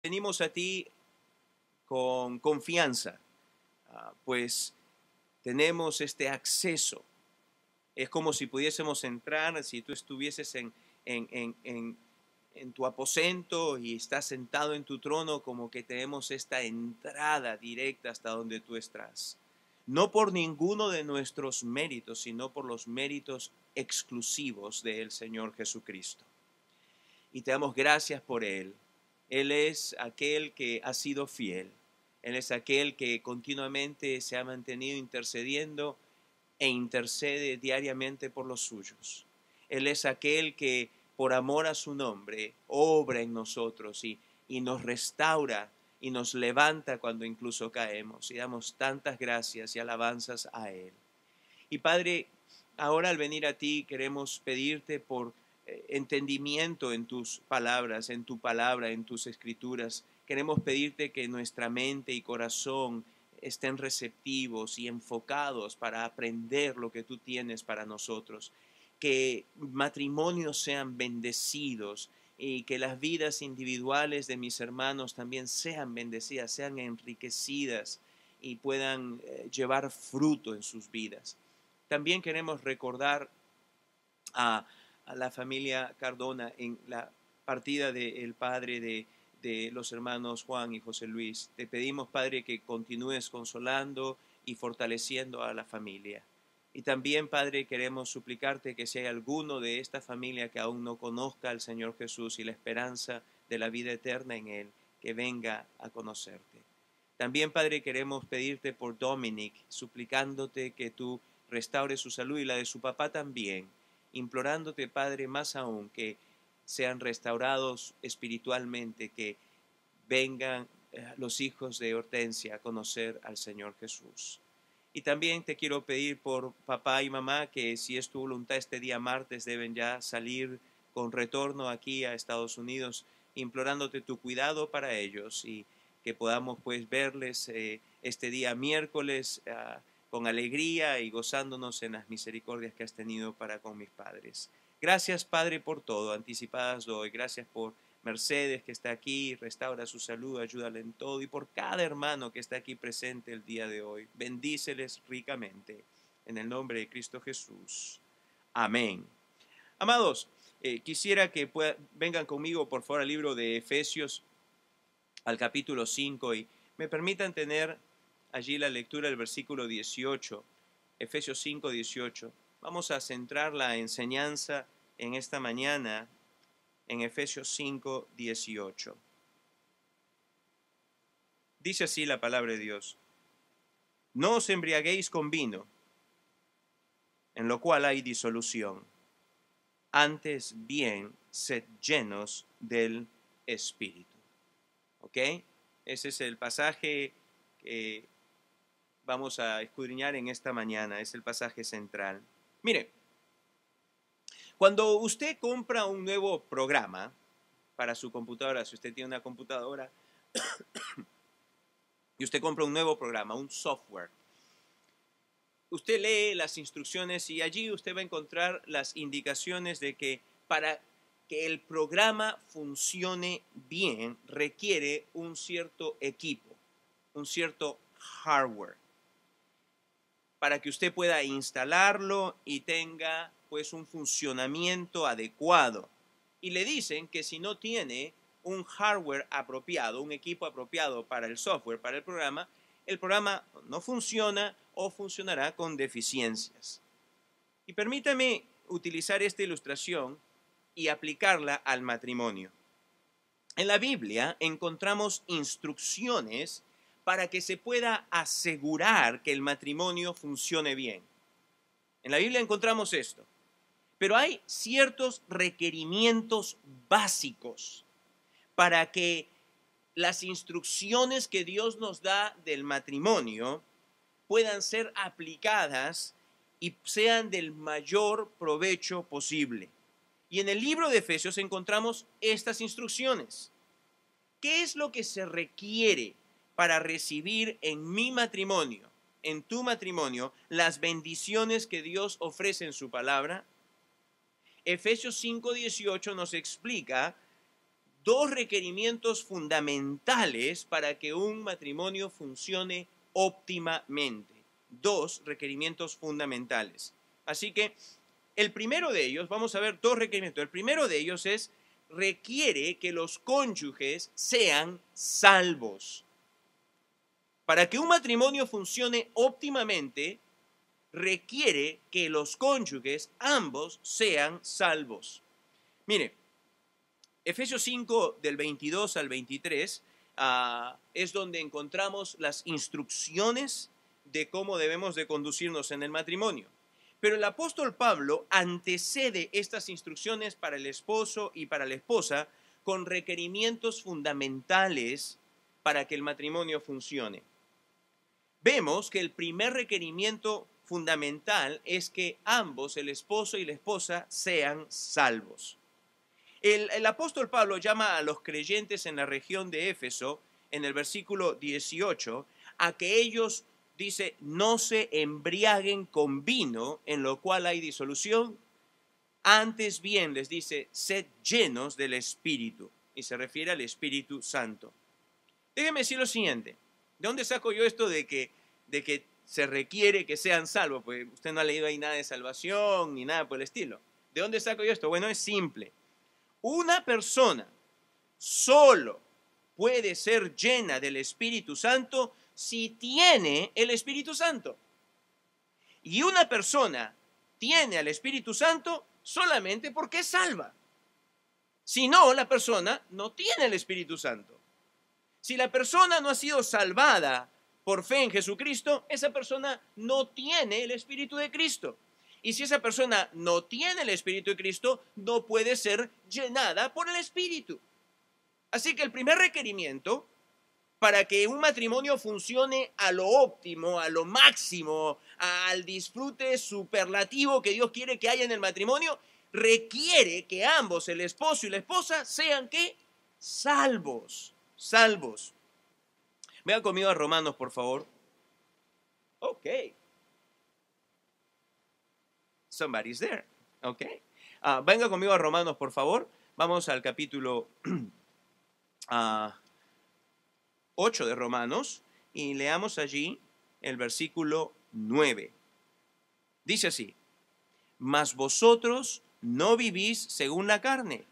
Venimos a ti con confianza, pues tenemos este acceso. Es como si pudiésemos entrar, si tú estuvieses en, en, en, en tu aposento y estás sentado en tu trono, como que tenemos esta entrada directa hasta donde tú estás. No por ninguno de nuestros méritos, sino por los méritos exclusivos del Señor Jesucristo. Y te damos gracias por Él. Él es aquel que ha sido fiel. Él es aquel que continuamente se ha mantenido intercediendo e intercede diariamente por los suyos. Él es aquel que por amor a su nombre obra en nosotros y nos restaura y nos levanta cuando incluso caemos. Y damos tantas gracias y alabanzas a Él. Y Padre, ahora al venir a ti queremos pedirte por entendimiento en tus palabras, en tu palabra, en tus escrituras. Queremos pedirte que nuestra mente y corazón estén receptivos y enfocados para aprender lo que tú tienes para nosotros. Que matrimonios sean bendecidos y que las vidas individuales de mis hermanos también sean bendecidas, sean enriquecidas y puedan llevar fruto en sus vidas. También queremos recordar a la familia Cardona en la partida del padre de los hermanos Juan y José Luis. Te pedimos, Padre, que continúes consolando y fortaleciendo a la familia. Y también, Padre, queremos suplicarte que si hay alguno de esta familia que aún no conozca al Señor Jesús y la esperanza de la vida eterna en Él, que venga a conocerte. También, Padre, queremos pedirte por Dominic, suplicándote que tú restaure su salud y la de su papá también, implorándote, Padre, más aún que sean restaurados espiritualmente, que vengan los hijos de Hortensia a conocer al Señor Jesús. Y también te quiero pedir por papá y mamá que si es tu voluntad este día martes deben ya salir con retorno aquí a Estados Unidos, implorándote tu cuidado para ellos y que podamos pues verles este día miércoles con alegría y gozándonos en las misericordias que has tenido para con mis padres. Gracias, Padre, por todo, anticipadas doy. Gracias por Mercedes, que está aquí, restaura su salud, ayúdale en todo, y por cada hermano que está aquí presente el día de hoy. Bendíceles ricamente, en el nombre de Cristo Jesús. Amén. Amados, quisiera que vengan conmigo, por favor, al libro de Efesios, al capítulo 5, y me permitan tener allí la lectura del versículo 18, Efesios 5, 18. Vamos a centrar la enseñanza en esta mañana en Efesios 5, 18. Dice así la palabra de Dios: no os embriaguéis con vino, en lo cual hay disolución, antes bien sed llenos del Espíritu. ¿Ok? Ese es el pasaje que vamos a escudriñar en esta mañana, es el pasaje central. Mire, cuando usted compra un nuevo programa para su computadora, si usted tiene una computadora y usted compra un nuevo programa, un software, usted lee las instrucciones y allí usted va a encontrar las indicaciones de que para que el programa funcione bien requiere un cierto equipo, un cierto hardware, para que usted pueda instalarlo y tenga pues un funcionamiento adecuado. Y le dicen que si no tiene un hardware apropiado, un equipo apropiado para el software, para el programa no funciona o funcionará con deficiencias. Y permítame utilizar esta ilustración y aplicarla al matrimonio. En la Biblia encontramos instrucciones para que se pueda asegurar que el matrimonio funcione bien. En la Biblia encontramos esto. Pero hay ciertos requerimientos básicos para que las instrucciones que Dios nos da del matrimonio puedan ser aplicadas y sean del mayor provecho posible. Y en el libro de Efesios encontramos estas instrucciones. ¿Qué es lo que se requiere para recibir en mi matrimonio, en tu matrimonio, las bendiciones que Dios ofrece en su palabra? Efesios 5:18 nos explica dos requerimientos fundamentales para que un matrimonio funcione óptimamente. Dos requerimientos fundamentales. Así que el primero de ellos, vamos a ver dos requerimientos. El primero de ellos requiere que los cónyuges sean salvos. Para que un matrimonio funcione óptimamente, requiere que los cónyuges ambos sean salvos. Mire, Efesios 5 del 22 al 23 es donde encontramos las instrucciones de cómo debemos de conducirnos en el matrimonio. Pero el apóstol Pablo antecede estas instrucciones para el esposo y para la esposa con requerimientos fundamentales para que el matrimonio funcione. Vemos que el primer requerimiento fundamental es que ambos, el esposo y la esposa, sean salvos. El apóstol Pablo llama a los creyentes en la región de Éfeso, en el versículo 18, a que ellos, dice, no se embriaguen con vino, en lo cual hay disolución. Antes bien, les dice, sed llenos del Espíritu. Y se refiere al Espíritu Santo. Déjenme decir lo siguiente. ¿De dónde saco yo esto de que se requiere que sean salvos? Pues usted no ha leído ahí nada de salvación ni nada por el estilo. ¿De dónde saco yo esto? Bueno, es simple. Una persona solo puede ser llena del Espíritu Santo si tiene el Espíritu Santo. Y una persona tiene al Espíritu Santo solamente porque es salva. Si no, la persona no tiene el Espíritu Santo. Si la persona no ha sido salvada por fe en Jesucristo, esa persona no tiene el Espíritu de Cristo. Y si esa persona no tiene el Espíritu de Cristo, no puede ser llenada por el Espíritu. Así que el primer requerimiento para que un matrimonio funcione a lo óptimo, a lo máximo, al disfrute superlativo que Dios quiere que haya en el matrimonio, requiere que ambos, el esposo y la esposa, sean ¿qué? Salvos. Salvos. Vean conmigo a Romanos, por favor. Ok. Somebody's there. Ok. Venga conmigo a Romanos, por favor. Vamos al capítulo 8 de Romanos y leamos allí el versículo 9. Dice así: mas vosotros no vivís según la carne,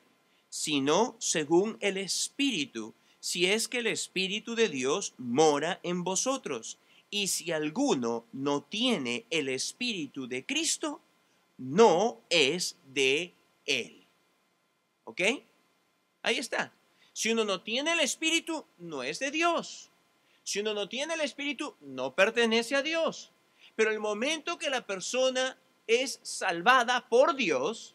sino según el Espíritu, si es que el Espíritu de Dios mora en vosotros. Y si alguno no tiene el Espíritu de Cristo, no es de él. ¿Ok? Ahí está. Si uno no tiene el Espíritu, no es de Dios. Si uno no tiene el Espíritu, no pertenece a Dios. Pero el momento que la persona es salvada por Dios,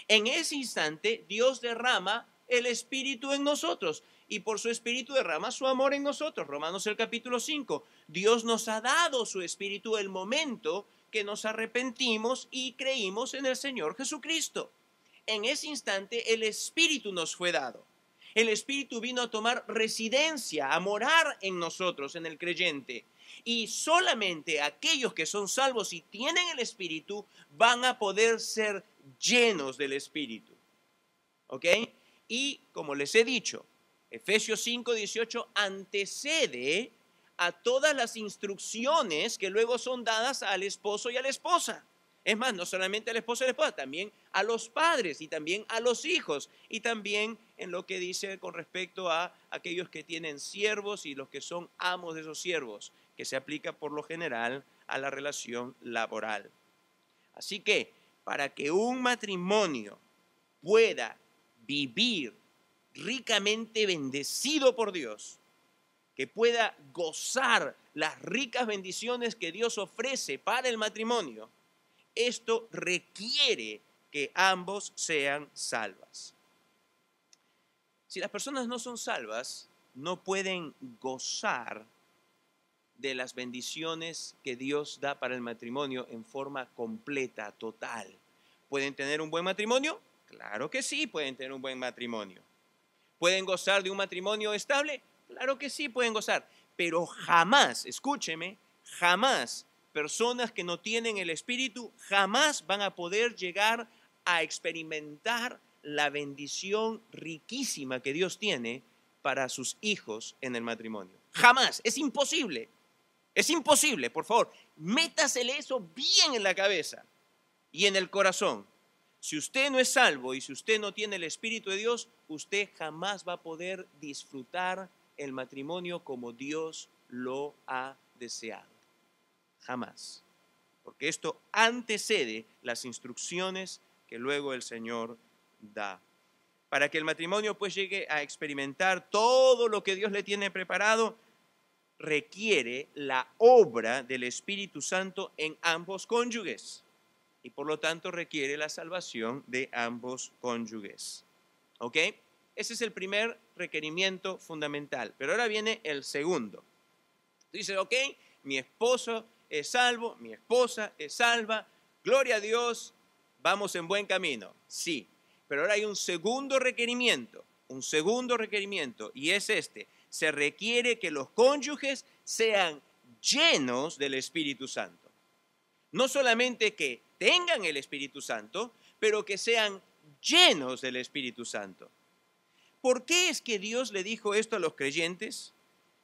en ese instante Dios derrama el Espíritu en nosotros y por su Espíritu derrama su amor en nosotros. Romanos el capítulo 5. Dios nos ha dado su Espíritu el momento que nos arrepentimos y creímos en el Señor Jesucristo. En ese instante el Espíritu nos fue dado. El Espíritu vino a tomar residencia, a morar en nosotros, en el creyente. Y solamente aquellos que son salvos y tienen el Espíritu van a poder ser llenos del Espíritu. ¿Ok? Y como les he dicho, Efesios 5:18 antecede a todas las instrucciones que luego son dadas al esposo y a la esposa. Es más, no solamente al esposo y a la esposa, también a los padres y también a los hijos. Y también en lo que dice con respecto a aquellos que tienen siervos y los que son amos de esos siervos, que se aplica por lo general a la relación laboral. Así que para que un matrimonio pueda vivir ricamente bendecido por Dios, que pueda gozar las ricas bendiciones que Dios ofrece para el matrimonio, esto requiere que ambos sean salvas. Si las personas no son salvas, no pueden gozar de las bendiciones que Dios da para el matrimonio en forma completa, total. ¿Pueden tener un buen matrimonio? Claro que sí, pueden tener un buen matrimonio. ¿Pueden gozar de un matrimonio estable? Claro que sí, pueden gozar. Pero jamás, escúcheme, jamás personas que no tienen el Espíritu jamás van a poder llegar a experimentar la bendición riquísima que Dios tiene para sus hijos en el matrimonio. Jamás, es imposible. Es imposible, por favor, métasele eso bien en la cabeza y en el corazón. Si usted no es salvo y si usted no tiene el Espíritu de Dios, usted jamás va a poder disfrutar el matrimonio como Dios lo ha deseado. Jamás. Porque esto antecede las instrucciones que luego el Señor da. Para que el matrimonio pues llegue a experimentar todo lo que Dios le tiene preparado, requiere la obra del Espíritu Santo en ambos cónyuges. Y por lo tanto requiere la salvación de ambos cónyuges. ¿Ok? Ese es el primer requerimiento fundamental. Pero ahora viene el segundo. Dice, ok, mi esposo es salvo, mi esposa es salva, gloria a Dios, vamos en buen camino. Sí, pero ahora hay un segundo requerimiento, y es este. Se requiere que los cónyuges sean llenos del Espíritu Santo. No solamente que tengan el Espíritu Santo, pero que sean llenos del Espíritu Santo. ¿Por qué es que Dios le dijo esto a los creyentes?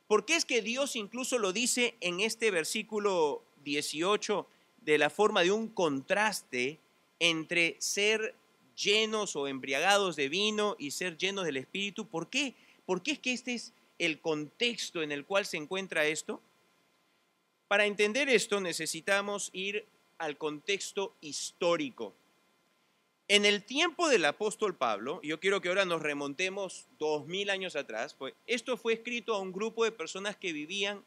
¿Por qué es que Dios incluso lo dice en este versículo 18 de la forma de un contraste entre ser llenos o embriagados de vino y ser llenos del Espíritu? ¿Por qué? ¿Por qué es que este es el contexto en el cual se encuentra esto? Para entender esto necesitamos ir al contexto histórico. En el tiempo del apóstol Pablo, yo quiero que ahora nos remontemos 2000 años atrás, pues esto fue escrito a un grupo de personas que vivían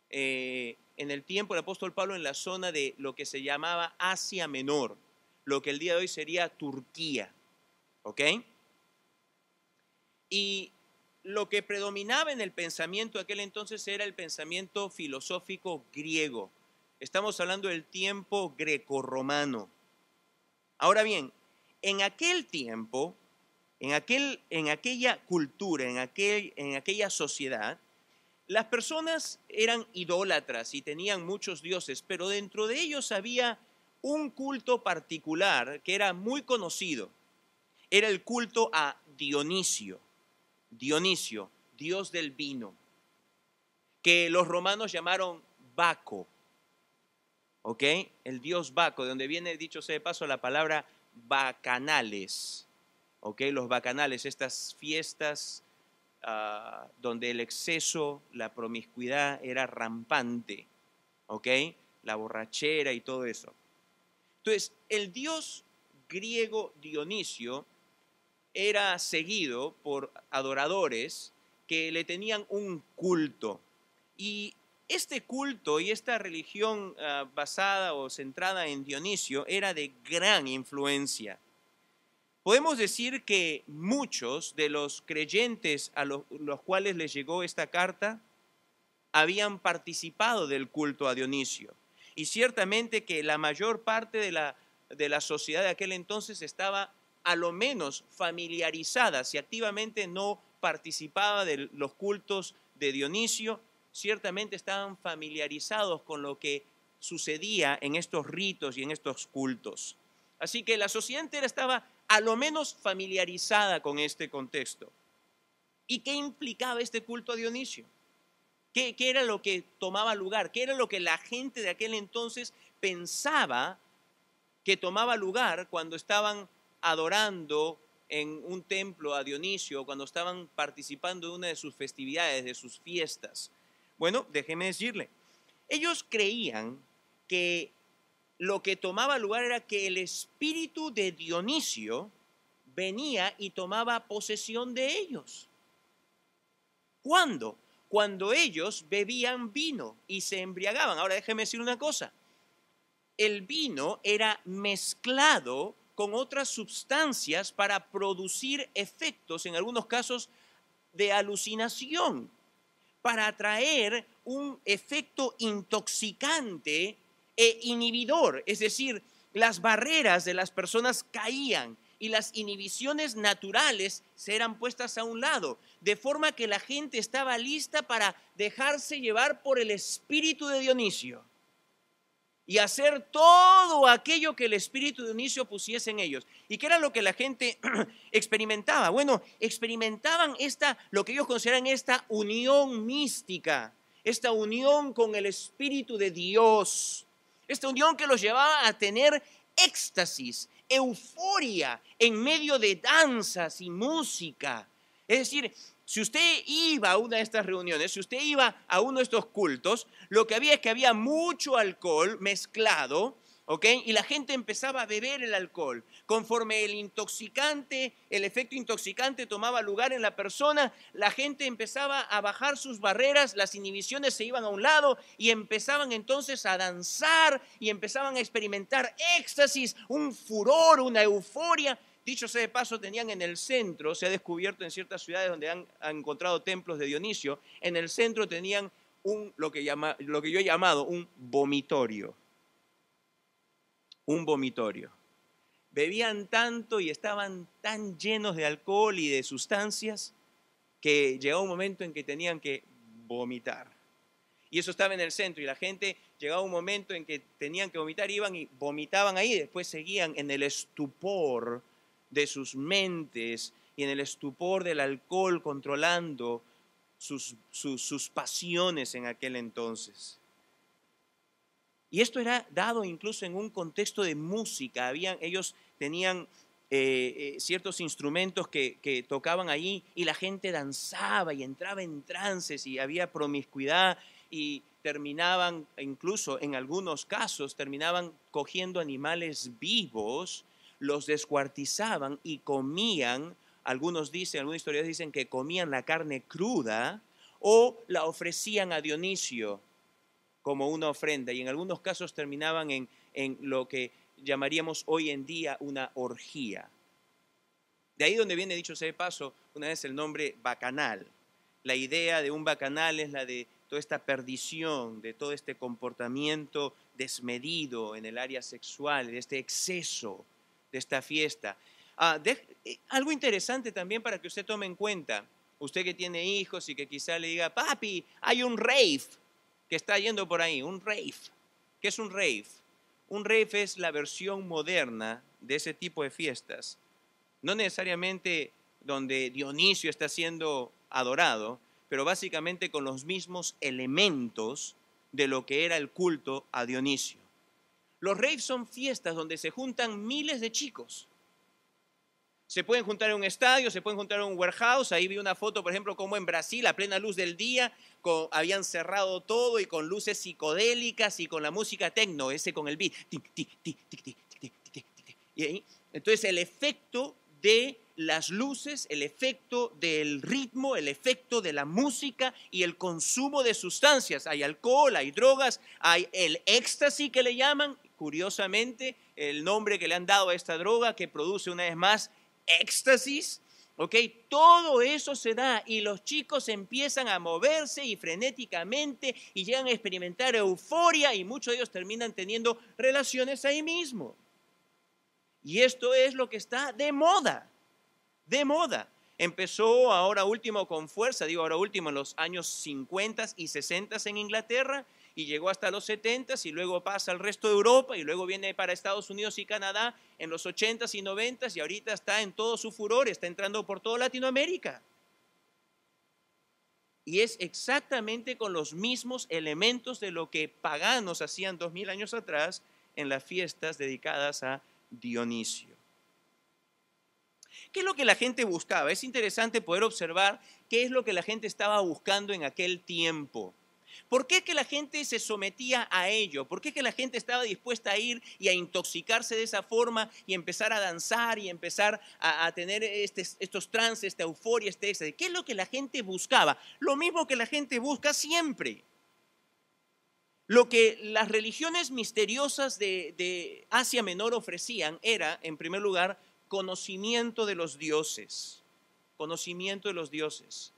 en el tiempo del apóstol Pablo en la zona de lo que se llamaba Asia Menor, lo que el día de hoy sería Turquía, ¿ok? Y lo que predominaba en el pensamiento de aquel entonces era el pensamiento filosófico griego. Estamos hablando del tiempo grecorromano. Ahora bien, en aquel tiempo, en aquella cultura, en aquella sociedad, las personas eran idólatras y tenían muchos dioses, pero dentro de ellos había un culto particular que era muy conocido. Era el culto a Dionisio. Dionisio, dios del vino, que los romanos llamaron Baco. ¿Ok? El dios Baco, de donde viene, dicho sea de paso, la palabra bacanales. ¿Ok? Los bacanales, estas fiestas donde el exceso, la promiscuidad era rampante. ¿Ok? La borrachera y todo eso. Entonces, el dios griego Dionisio era seguido por adoradores que le tenían un culto. Y este culto y esta religión basada o centrada en Dionisio era de gran influencia. Podemos decir que muchos de los creyentes a los cuales les llegó esta carta habían participado del culto a Dionisio. Y ciertamente que la mayor parte de la sociedad de aquel entonces estaba a lo menos familiarizada, si activamente no participaba de los cultos de Dionisio, ciertamente estaban familiarizados con lo que sucedía en estos ritos y en estos cultos. Así que la sociedad entera estaba a lo menos familiarizada con este contexto. ¿Y qué implicaba este culto a Dionisio? ¿Qué era lo que tomaba lugar? ¿Qué era lo que la gente de aquel entonces pensaba que tomaba lugar cuando estaban adorando en un templo a Dionisio, cuando estaban participando de una de sus festividades, de sus fiestas? Bueno, déjeme decirle, ellos creían que lo que tomaba lugar era que el espíritu de Dionisio venía y tomaba posesión de ellos. ¿Cuándo? Cuando ellos bebían vino y se embriagaban. Ahora déjeme decir una cosa. El vino era mezclado con otras sustancias para producir efectos, en algunos casos, de alucinación, para atraer un efecto intoxicante e inhibidor. Es decir, las barreras de las personas caían y las inhibiciones naturales se eran puestas a un lado, de forma que la gente estaba lista para dejarse llevar por el espíritu de Dionisio. y hacer todo aquello que el espíritu de Dionisio pusiese en ellos. ¿Y qué era lo que la gente experimentaba? Bueno, experimentaban lo que ellos consideran esta unión mística, esta unión con el Espíritu de Dios, esta unión que los llevaba a tener éxtasis, euforia en medio de danzas y música. Es decir, si usted iba a una de estas reuniones, si usted iba a uno de estos cultos, lo que había es que había mucho alcohol mezclado, ¿ok? Y la gente empezaba a beber el alcohol. Conforme el efecto intoxicante tomaba lugar en la persona, la gente empezaba a bajar sus barreras, las inhibiciones se iban a un lado y empezaban entonces a danzar y empezaban a experimentar éxtasis, un furor, una euforia. Dicho sea de paso, tenían en el centro, se ha descubierto en ciertas ciudades donde han encontrado templos de Dionisio, en el centro tenían lo que yo he llamado un vomitorio. Un vomitorio. Bebían tanto y estaban tan llenos de alcohol y de sustancias que llegaba un momento en que tenían que vomitar. Y eso estaba en el centro y la gente llegaba un momento en que tenían que vomitar, iban y vomitaban ahí, después seguían en el estupor de sus mentes y en el estupor del alcohol controlando sus pasiones en aquel entonces. Y esto era dado incluso en un contexto de música. Ellos tenían ciertos instrumentos que tocaban allí y la gente danzaba y entraba en trances y había promiscuidad y terminaban, incluso en algunos casos, terminaban cogiendo animales vivos, los descuartizaban y comían. Algunos historiadores dicen que comían la carne cruda o la ofrecían a Dionisio como una ofrenda, y en algunos casos terminaban en lo que llamaríamos hoy en día una orgía. De ahí donde viene, dicho sea de paso, una vez el nombre bacanal. La idea de un bacanal es la de toda esta perdición, de todo este comportamiento desmedido en el área sexual, de este exceso de esta fiesta. Algo interesante también para que usted tome en cuenta, usted que tiene hijos y que quizá le diga, papi, hay un rave que está yendo por ahí, un rave. ¿Qué es un rave? Un rave es la versión moderna de ese tipo de fiestas. No necesariamente donde Dionisio está siendo adorado, pero básicamente con los mismos elementos de lo que era el culto a Dionisio. Los raves son fiestas donde se juntan miles de chicos. Se pueden juntar en un estadio, se pueden juntar en un warehouse. Ahí vi una foto, por ejemplo, como en Brasil, a plena luz del día, habían cerrado todo y con luces psicodélicas y con la música techno, ese con el beat. Y ahí, entonces el efecto de las luces, el efecto del ritmo, el efecto de la música y el consumo de sustancias. Hay alcohol, hay drogas, hay el éxtasis que le llaman, curiosamente, el nombre que le han dado a esta droga que produce una vez más éxtasis. ¿Ok? Todo eso se da y los chicos empiezan a moverse y frenéticamente y llegan a experimentar euforia y muchos de ellos terminan teniendo relaciones ahí mismo. Y esto es lo que está de moda, de moda. Empezó ahora último con fuerza, digo ahora último en los años 50 y 60 en Inglaterra y llegó hasta los 70 y luego pasa al resto de Europa y luego viene para Estados Unidos y Canadá en los 80 y 90 y ahorita está en todo su furor, está entrando por toda Latinoamérica. Y es exactamente con los mismos elementos de lo que paganos hacían 2000 años atrás en las fiestas dedicadas a Dionisio. ¿Qué es lo que la gente buscaba? Es interesante poder observar qué es lo que la gente estaba buscando en aquel tiempo. ¿Por qué que la gente se sometía a ello? ¿Por qué que la gente estaba dispuesta a ir y a intoxicarse de esa forma y empezar a danzar y empezar a tener estos trances, esta euforia, este éxtasis? ¿Qué es lo que la gente buscaba? Lo mismo que la gente busca siempre. Lo que las religiones misteriosas de Asia Menor ofrecían era, en primer lugar, conocimiento de los dioses. Conocimiento de los dioses.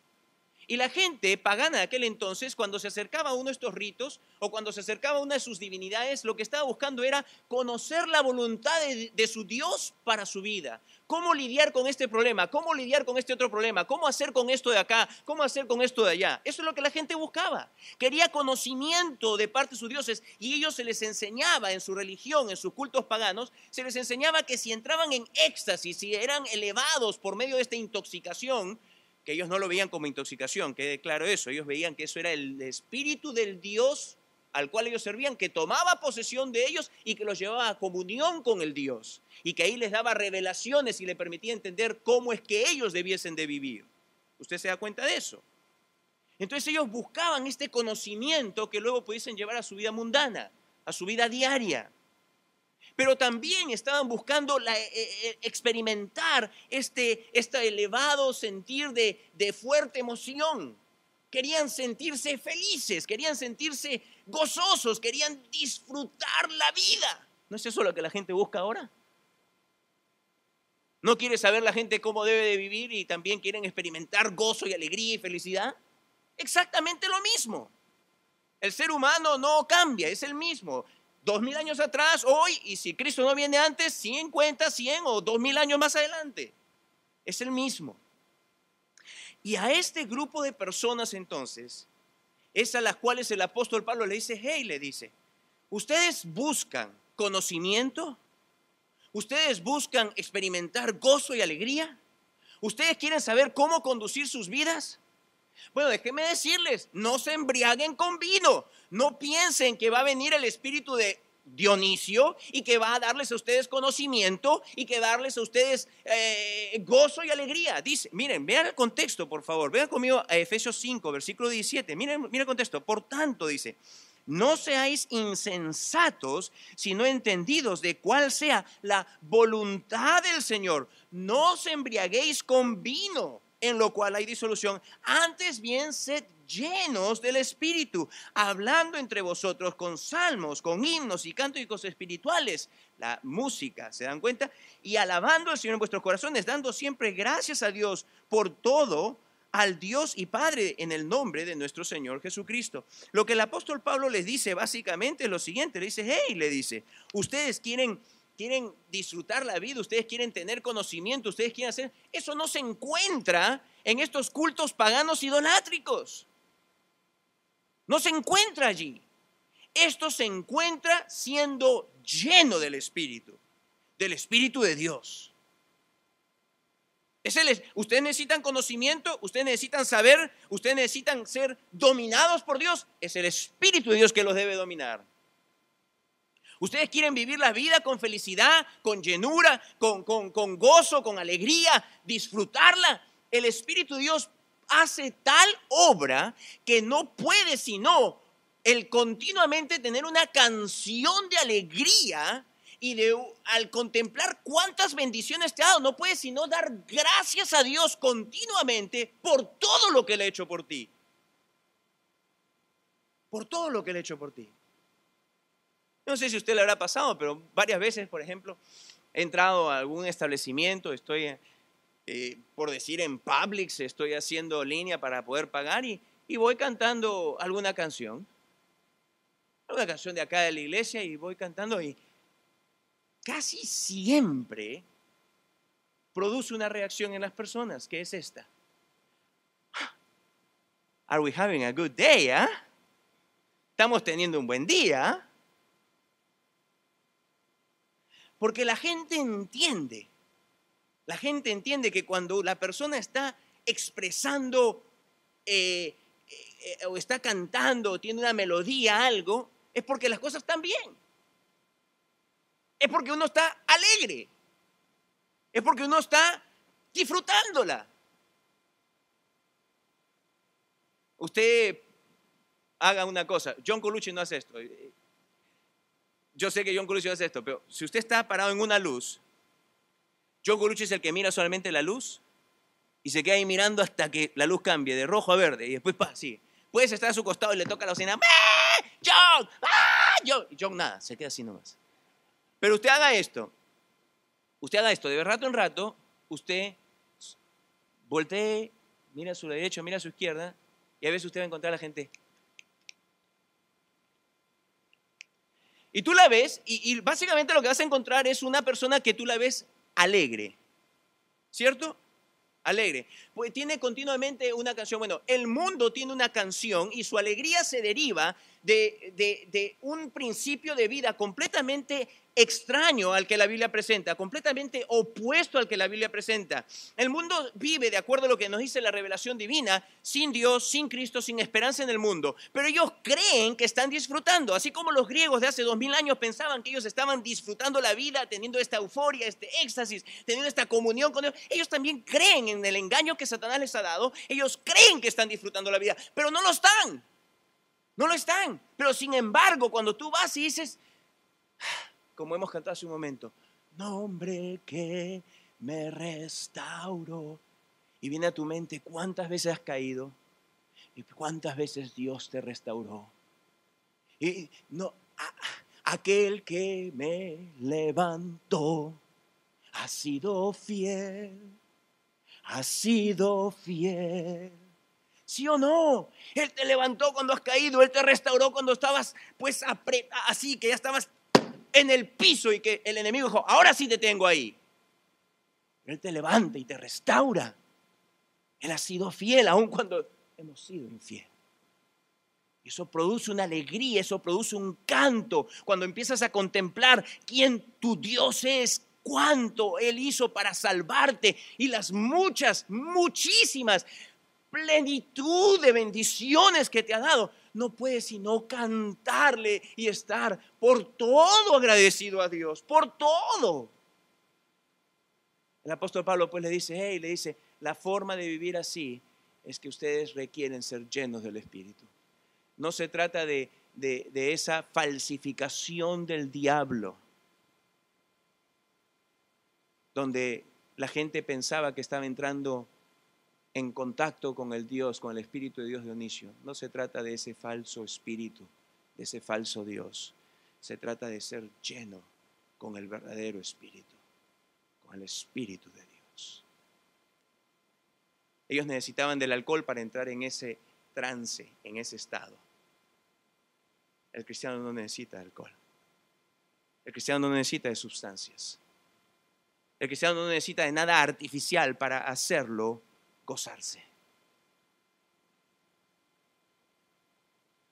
Y la gente pagana de aquel entonces, cuando se acercaba a uno de estos ritos o cuando se acercaba a una de sus divinidades, lo que estaba buscando era conocer la voluntad de su Dios para su vida. ¿Cómo lidiar con este problema? ¿Cómo lidiar con este otro problema? ¿Cómo hacer con esto de acá? ¿Cómo hacer con esto de allá? Eso es lo que la gente buscaba. Quería conocimiento de parte de sus dioses y ellos se les enseñaba en su religión, en sus cultos paganos, se les enseñaba que si entraban en éxtasis, si eran elevados por medio de esta intoxicación, que ellos no lo veían como intoxicación, quede claro eso, ellos veían que eso era el espíritu del Dios al cual ellos servían, que tomaba posesión de ellos y que los llevaba a comunión con el Dios, y que ahí les daba revelaciones y les permitía entender cómo es que ellos debiesen de vivir. ¿Usted se da cuenta de eso? Entonces ellos buscaban este conocimiento que luego pudiesen llevar a su vida mundana, a su vida diaria. Pero también estaban buscando experimentar este elevado sentir de fuerte emoción. Querían sentirse felices, querían sentirse gozosos, querían disfrutar la vida. ¿No es eso lo que la gente busca ahora? ¿No quiere saber la gente cómo debe de vivir y también quieren experimentar gozo y alegría y felicidad? Exactamente lo mismo. El ser humano no cambia, es el mismo. 2000 años atrás, hoy, y si Cristo no viene antes, 50, 100 o 2000 años más adelante. Es el mismo. Y a este grupo de personas entonces, es a las cuales el apóstol Pablo le dice, hey, le dice, ¿ustedes buscan conocimiento? ¿Ustedes buscan experimentar gozo y alegría? ¿Ustedes quieren saber cómo conducir sus vidas? Bueno, déjenme decirles, no se embriaguen con vino, no piensen que va a venir el espíritu de Dionisio y que va a darles a ustedes conocimiento y que va a darles a ustedes gozo y alegría. Dice, miren, vean el contexto, por favor, vean conmigo a Efesios 5, versículo 17, miren el contexto. Por tanto, dice, no seáis insensatos, sino entendidos de cuál sea la voluntad del Señor. No os embriaguéis con vino, en lo cual hay disolución, antes bien sed llenos del Espíritu, hablando entre vosotros con salmos, con himnos y cánticos espirituales, la música, ¿se dan cuenta? Y alabando al Señor en vuestros corazones, dando siempre gracias a Dios por todo, al Dios y Padre en el nombre de nuestro Señor Jesucristo. Lo que el apóstol Pablo les dice básicamente es lo siguiente, le dice, hey, le dice, ustedes quieren disfrutar la vida, ustedes quieren tener conocimiento, ustedes quieren hacer, eso no se encuentra en estos cultos paganos idolátricos. No se encuentra allí. Esto se encuentra siendo lleno del Espíritu de Dios. Ustedes necesitan conocimiento, ustedes necesitan saber, ustedes necesitan ser dominados por Dios. Es el Espíritu de Dios que los debe dominar. Ustedes quieren vivir la vida con felicidad, con llenura, con gozo, con alegría, disfrutarla. El Espíritu de Dios hace tal obra que no puede sino el continuamente tener una canción de alegría y al contemplar cuántas bendiciones te ha dado, no puedes sino dar gracias a Dios continuamente por todo lo que Él ha hecho por ti. Por todo lo que Él ha hecho por ti. No sé si a usted le habrá pasado, pero varias veces, por ejemplo, he entrado a algún establecimiento, estoy, por decir, en Publix, estoy haciendo línea para poder pagar y voy cantando alguna canción de acá de la iglesia y voy cantando y casi siempre produce una reacción en las personas, que es esta. Are we having a good day? ¿Estamos teniendo un buen día? Porque la gente entiende que cuando la persona está expresando o está cantando o tiene una melodía, algo, es porque las cosas están bien. Es porque uno está alegre. Es porque uno está disfrutándola. Usted haga una cosa. John Colucci no hace esto. Yo sé que John Colucci hace esto, pero si usted está parado en una luz, John Colucci es el que mira solamente la luz y se queda ahí mirando hasta que la luz cambie de rojo a verde y después sí. Puedes estar a su costado y le toca la bocina, ¡John! ¡Ah! John! Y John nada, se queda así nomás. Pero usted haga esto, de rato en rato, usted voltee mira a su derecha, mira a su izquierda, y a veces usted va a encontrar a la gente. Y tú la ves, y básicamente lo que vas a encontrar es una persona que tú la ves alegre, ¿cierto? Alegre. Pues tiene continuamente una canción. Bueno, el mundo tiene una canción y su alegría se deriva de un principio de vida completamente extraño al que la Biblia presenta, completamente opuesto al que la Biblia presenta. El mundo vive de acuerdo a lo que nos dice la revelación divina, sin Dios, sin Cristo, sin esperanza en el mundo, pero ellos creen que están disfrutando, así como los griegos de hace 2000 años pensaban que ellos estaban disfrutando la vida, teniendo esta euforia, este éxtasis, teniendo esta comunión con Dios. Ellos también creen en el engaño que Satanás les ha dado, ellos creen que están disfrutando la vida, pero no lo están. No lo están, pero sin embargo, cuando tú vas y dices, como hemos cantado hace un momento, nombre que me restauró, y viene a tu mente cuántas veces has caído y cuántas veces Dios te restauró. Y no, aquel que me levantó ha sido fiel, ha sido fiel. ¿Sí o no? Él te levantó cuando has caído, Él te restauró cuando estabas pues así, que ya estabas en el piso y que el enemigo dijo, ahora sí te tengo ahí. Él te levanta y te restaura. Él ha sido fiel aun cuando hemos sido infiel. Eso produce una alegría, eso produce un canto cuando empiezas a contemplar quién tu Dios es, cuánto Él hizo para salvarte y las muchísimas plenitud de bendiciones que te ha dado. No puedes sino cantarle y estar por todo agradecido a Dios, por todo. El apóstol Pablo pues le dice, la forma de vivir así es que ustedes requieren ser llenos del Espíritu. No se trata de esa falsificación del diablo, donde la gente pensaba que estaba entrando en contacto con el Dios, con el Espíritu de Dios de Dionisio. No se trata de ese falso espíritu, de ese falso Dios. Se trata de ser lleno con el verdadero Espíritu, con el Espíritu de Dios. Ellos necesitaban del alcohol para entrar en ese trance, en ese estado. El cristiano no necesita alcohol. El cristiano no necesita de sustancias. El cristiano no necesita de nada artificial para hacerlo gozarse.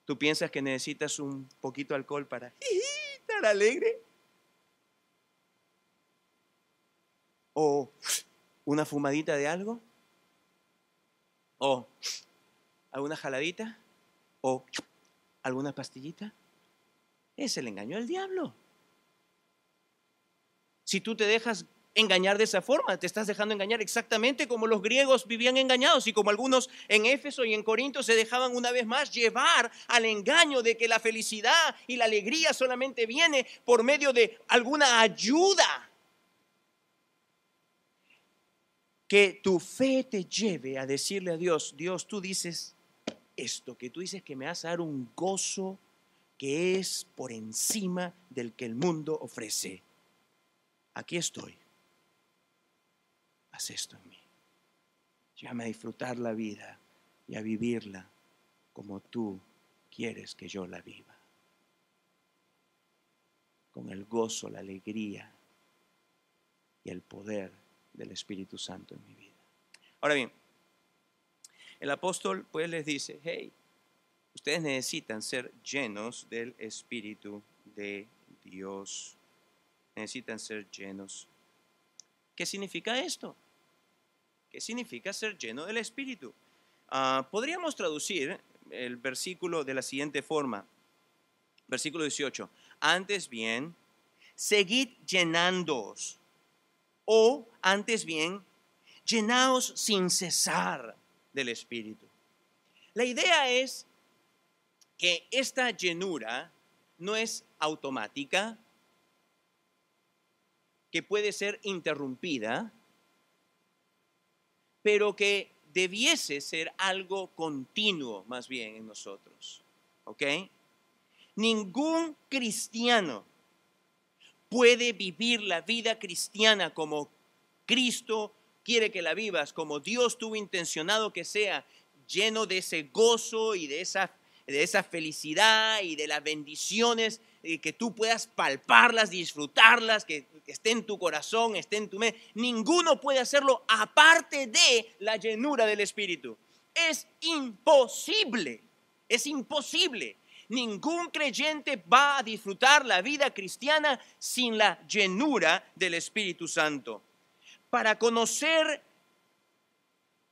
¿Tú piensas que necesitas un poquito de alcohol para estar alegre? ¿O una fumadita de algo? ¿O alguna jaladita? ¿O alguna pastillita? Es el engaño del diablo. Si tú te dejas engañar de esa forma, te estás dejando engañar exactamente como los griegos vivían engañados y como algunos en Éfeso y en Corinto se dejaban una vez más llevar al engaño de que la felicidad y la alegría solamente viene por medio de alguna ayuda. Que tu fe te lleve a decirle a Dios, Dios, tú dices esto, que tú dices que me vas a dar un gozo que es por encima del que el mundo ofrece. Aquí estoy. Haz esto en mí. Llévame a disfrutar la vida y a vivirla como tú quieres que yo la viva. Con el gozo, la alegría y el poder del Espíritu Santo en mi vida. Ahora bien, el apóstol pues les dice, hey, ustedes necesitan ser llenos del Espíritu de Dios. Necesitan ser llenos. ¿Qué significa esto? ¿Qué significa ser lleno del Espíritu? Podríamos traducir el versículo de la siguiente forma. Versículo 18. Antes bien, seguid llenándoos. O antes bien, llenaos sin cesar del Espíritu. La idea es que esta llenura no es automática, que puede ser interrumpida, pero que debiese ser algo continuo más bien en nosotros. ¿Ok? Ningún cristiano puede vivir la vida cristiana como Cristo quiere que la vivas como Dios tuvo intencionado que sea, lleno de ese gozo y de esa felicidad y de las bendiciones, que tú puedas palparlas, disfrutarlas, que esté en tu corazón, esté en tu mente. Ninguno puede hacerlo aparte de la llenura del Espíritu. Es imposible, es imposible. Ningún creyente va a disfrutar la vida cristiana sin la llenura del Espíritu Santo. Para conocer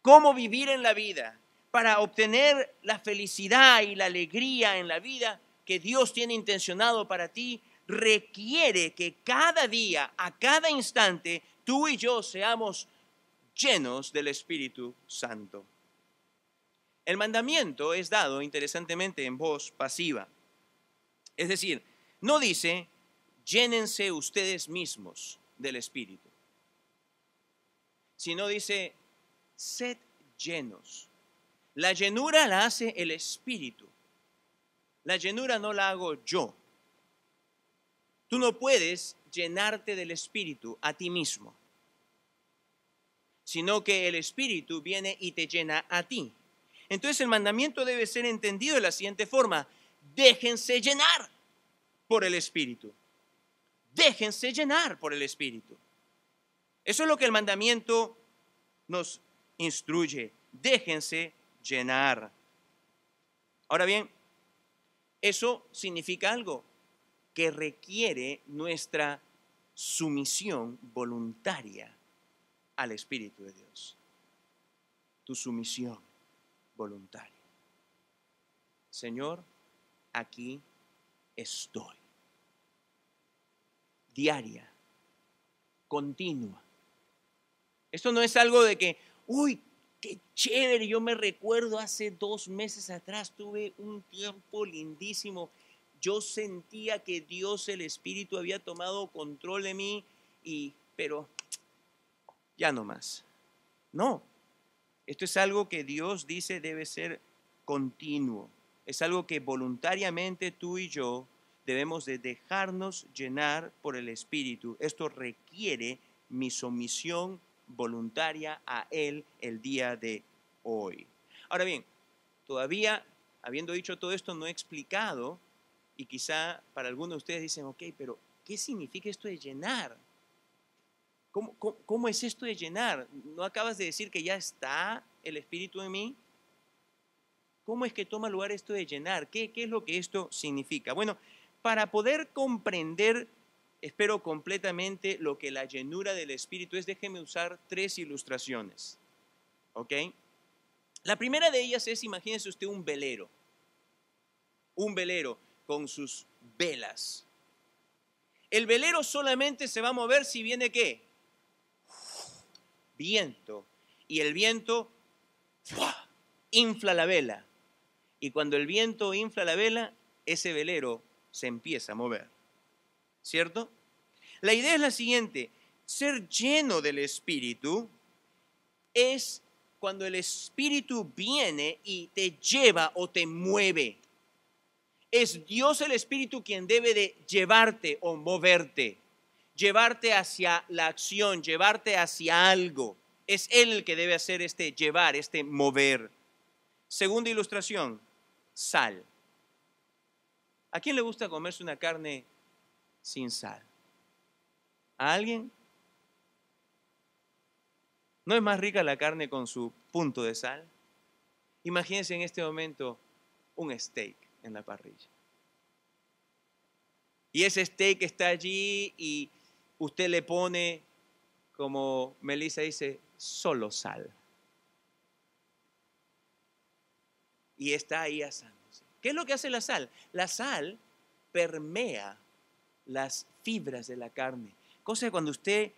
cómo vivir en la vida, para obtener la felicidad y la alegría en la vida que Dios tiene intencionado para ti, requiere que cada día, a cada instante, tú y yo seamos llenos del Espíritu Santo. El mandamiento es dado, interesantemente, en voz pasiva. Es decir, no dice, llénense ustedes mismos del Espíritu, sino dice, sed llenos. La llenura la hace el Espíritu. La llenura no la hago yo. Tú no puedes llenarte del Espíritu a ti mismo, sino que el Espíritu viene y te llena a ti. Entonces el mandamiento debe ser entendido de la siguiente forma: déjense llenar por el Espíritu. Déjense llenar por el Espíritu. Eso es lo que el mandamiento nos instruye. Déjense llenar. Ahora bien, eso significa algo que requiere nuestra sumisión voluntaria al Espíritu de Dios. Tu sumisión voluntaria. Señor, aquí estoy. Diaria, continua. Esto no es algo de que, uy, qué chévere, yo me recuerdo hace 2 meses atrás tuve un tiempo lindísimo. Yo sentía que Dios, el Espíritu, había tomado control de mí, pero ya no más. No, esto es algo que Dios dice debe ser continuo. Es algo que voluntariamente tú y yo debemos de dejarnos llenar por el Espíritu. Esto requiere mi sumisión voluntaria a Él el día de hoy. Ahora bien, todavía, habiendo dicho todo esto, no he explicado, y quizá para algunos de ustedes dicen, ok, pero ¿qué significa esto de llenar? ¿Cómo es esto de llenar? ¿No acabas de decir que ya está el Espíritu en mí? ¿Cómo es que toma lugar esto de llenar? ¿Qué es lo que esto significa? Bueno, para poder comprender, espero completamente lo que la llenura del Espíritu es, déjeme usar 3 ilustraciones. ¿Ok? La primera de ellas es, imagínese usted un velero con sus velas. El velero solamente se va a mover si viene ¿qué? Viento. Y el viento ¡fua!, infla la vela. Y cuando el viento infla la vela, ese velero se empieza a mover. ¿Cierto? La idea es la siguiente: ser lleno del Espíritu es cuando el Espíritu viene y te lleva o te mueve. Es Dios el Espíritu quien debe de llevarte o moverte, llevarte hacia la acción, llevarte hacia algo. Es Él el que debe hacer este llevar, este mover. Segunda ilustración, sal. ¿A quién le gusta comerse una carne sin sal? ¿A alguien? ¿No es más rica la carne con su punto de sal? Imagínense en este momento un steak en la parrilla. Y ese steak está allí y usted le pone, como Melissa dice, solo sal. Y está ahí asándose. ¿Qué es lo que hace la sal? La sal permea las fibras de la carne. Cosa que cuando usted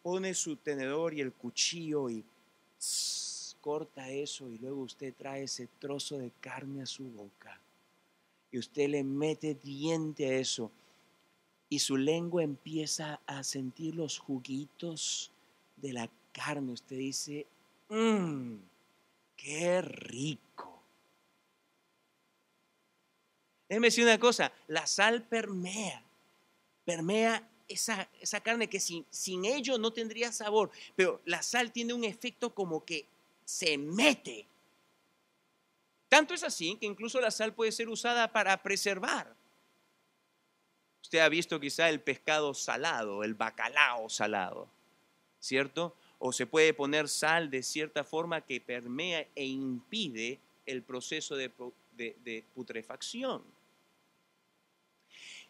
pone su tenedor y el cuchillo y corta eso, y luego usted trae ese trozo de carne a su boca y usted le mete diente a eso y su lengua empieza a sentir los juguitos de la carne. Usted dice, qué rico. Déjeme decir una cosa: la sal permea esa carne que sin ello no tendría sabor, pero la sal tiene un efecto como que se mete. Tanto es así que incluso la sal puede ser usada para preservar. Usted ha visto quizá el pescado salado, el bacalao salado, ¿cierto? O se puede poner sal de cierta forma que permea e impide el proceso de putrefacción.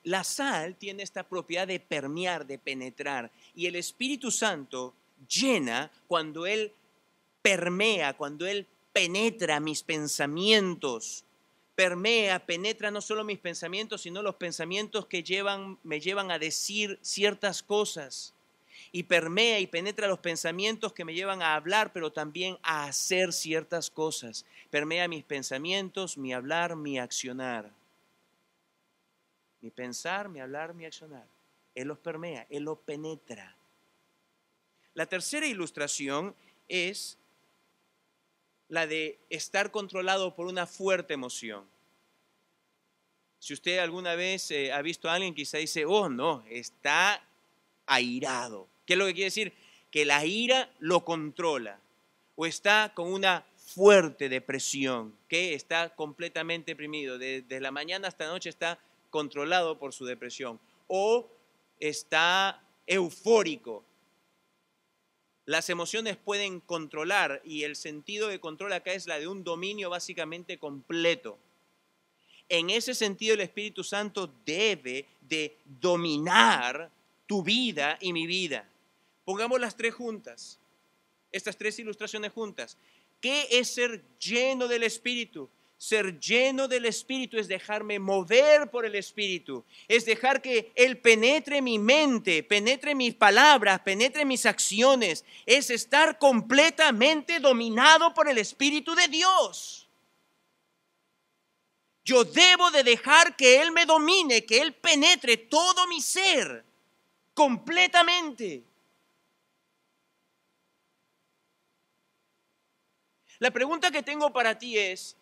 La sal tiene esta propiedad de permear, de penetrar, y el Espíritu Santo llena cuando Él permea, cuando Él penetra mis pensamientos. Permea, penetra no solo mis pensamientos, sino los pensamientos que me llevan a decir ciertas cosas. Y permea y penetra los pensamientos que me llevan a hablar, pero también a hacer ciertas cosas. Permea mis pensamientos, mi hablar, mi accionar. Mi pensar, mi hablar, mi accionar. Él los permea, Él los penetra. La tercera ilustración es la de estar controlado por una fuerte emoción. Si usted alguna vez ha visto a alguien, quizá dice, oh no, está airado. ¿Qué es lo que quiere decir? Que la ira lo controla. O está con una fuerte depresión, que está completamente deprimido. Desde la mañana hasta la noche está controlado por su depresión. O está eufórico. Las emociones pueden controlar y el sentido de control acá es la de un dominio básicamente completo. En ese sentido el Espíritu Santo debe de dominar tu vida y mi vida. Pongamos las tres juntas, estas tres ilustraciones juntas. ¿Qué es ser lleno del Espíritu? Ser lleno del Espíritu es dejarme mover por el Espíritu, es dejar que Él penetre mi mente, penetre mis palabras, penetre mis acciones, es estar completamente dominado por el Espíritu de Dios. Yo debo de dejar que Él me domine, que Él penetre todo mi ser, completamente. La pregunta que tengo para ti es,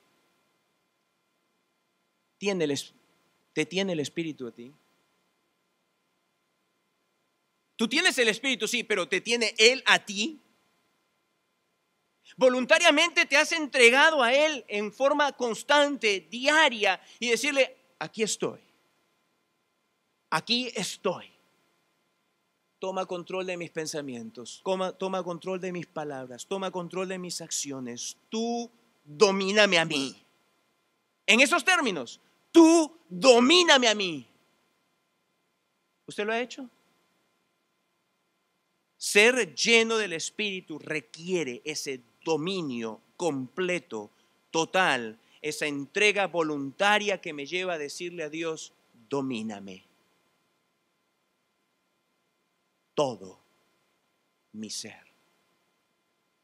¿te tiene el Espíritu a ti? Tú tienes el Espíritu, sí, pero ¿te tiene Él a ti? Voluntariamente te has entregado a Él en forma constante, diaria, y decirle, aquí estoy, aquí estoy. Toma control de mis pensamientos, toma control de mis palabras, toma control de mis acciones. Tú domíname a mí. En esos términos, tú domíname a mí. ¿Usted lo ha hecho? Ser lleno del Espíritu requiere ese dominio completo, total, esa entrega voluntaria que me lleva a decirle a Dios, domíname. Todo mi ser,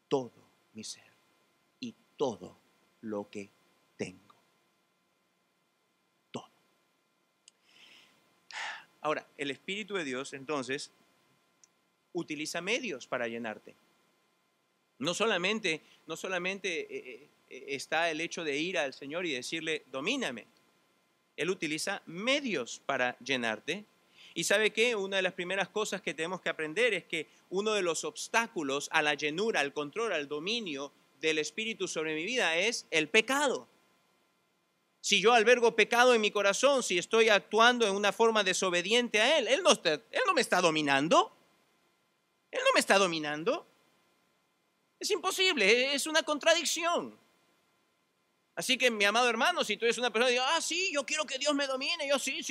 todo mi ser y todo lo que tengo. Todo. Ahora, el Espíritu de Dios entonces utiliza medios para llenarte. No solamente está el hecho de ir al Señor y decirle, domíname. Él utiliza medios para llenarte. Y ¿sabe qué? Una de las primeras cosas que tenemos que aprender es que uno de los obstáculos a la llenura, al control, al dominio del Espíritu sobre mi vida es el pecado. Si yo albergo pecado en mi corazón, si estoy actuando en una forma desobediente a Él, Él no me está dominando. Él no me está dominando. Es imposible, es una contradicción. Así que, mi amado hermano, si tú eres una persona que dice, sí, yo quiero que Dios me domine, yo sí,